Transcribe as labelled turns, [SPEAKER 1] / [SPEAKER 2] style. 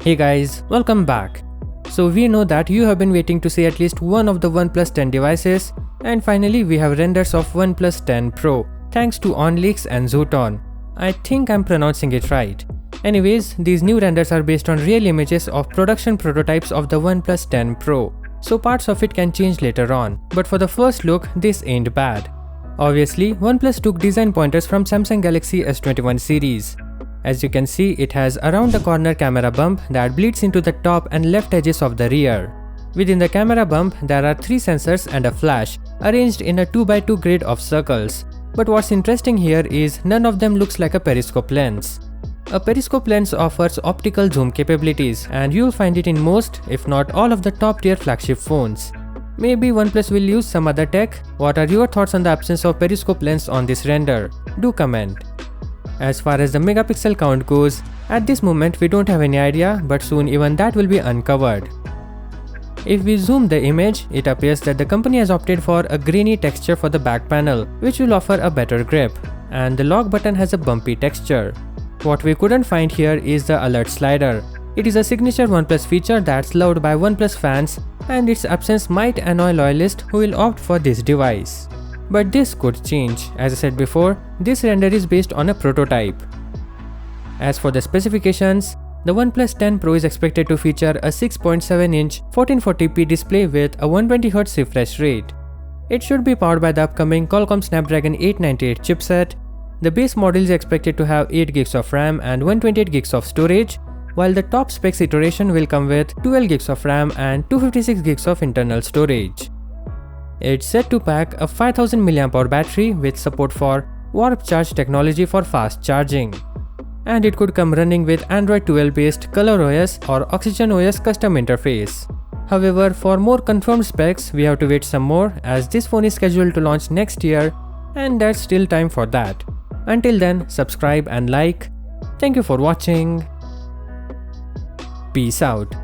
[SPEAKER 1] Hey guys, welcome back. So we know that you have been waiting to see at least one of the OnePlus 10 devices, and finally we have renders of OnePlus 10 Pro thanks to OnLeaks and Zooton. I think I'm pronouncing it right. Anyways, these new renders are based on real images of production prototypes of the OnePlus 10 Pro, so parts of it can change later on, but for the first look this ain't bad. Obviously, OnePlus took design pointers from Samsung Galaxy S21 series. As you can see, it has around the corner camera bump that bleeds into the top and left edges of the rear. Within the camera bump, there are 3 sensors and a flash, arranged in a 2x2 grid of circles. But what's interesting here is none of them looks like a periscope lens. A periscope lens offers optical zoom capabilities, and you'll find it in most, if not all of the top tier flagship phones. Maybe OnePlus will use some other tech. What are your thoughts on the absence of periscope lens on this render? Do comment. As far as the megapixel count goes, at this moment we don't have any idea, but soon even that will be uncovered. If we zoom the image, it appears that the company has opted for a grainy texture for the back panel, which will offer a better grip, and the lock button has a bumpy texture. What we couldn't find here is the alert slider. It is a signature OnePlus feature that's loved by OnePlus fans, and its absence might annoy loyalists who will opt for this device. But this could change. As I said before, this render is based on a prototype. As for the specifications, the OnePlus 10 Pro is expected to feature a 6.7-inch 1440p display with a 120Hz refresh rate. It should be powered by the upcoming Qualcomm Snapdragon 898 chipset. The base model is expected to have 8GB of RAM and 128GB of storage, while the top specs iteration will come with 12GB of RAM and 256GB of internal storage. It's set to pack a 5000 mAh battery with support for warp charge technology for fast charging. And it could come running with Android 12 based ColorOS or OxygenOS custom interface. However, for more confirmed specs, we have to wait some more, as this phone is scheduled to launch next year, and there's still time for that. Until then, subscribe and like. Thank you for watching. Peace out.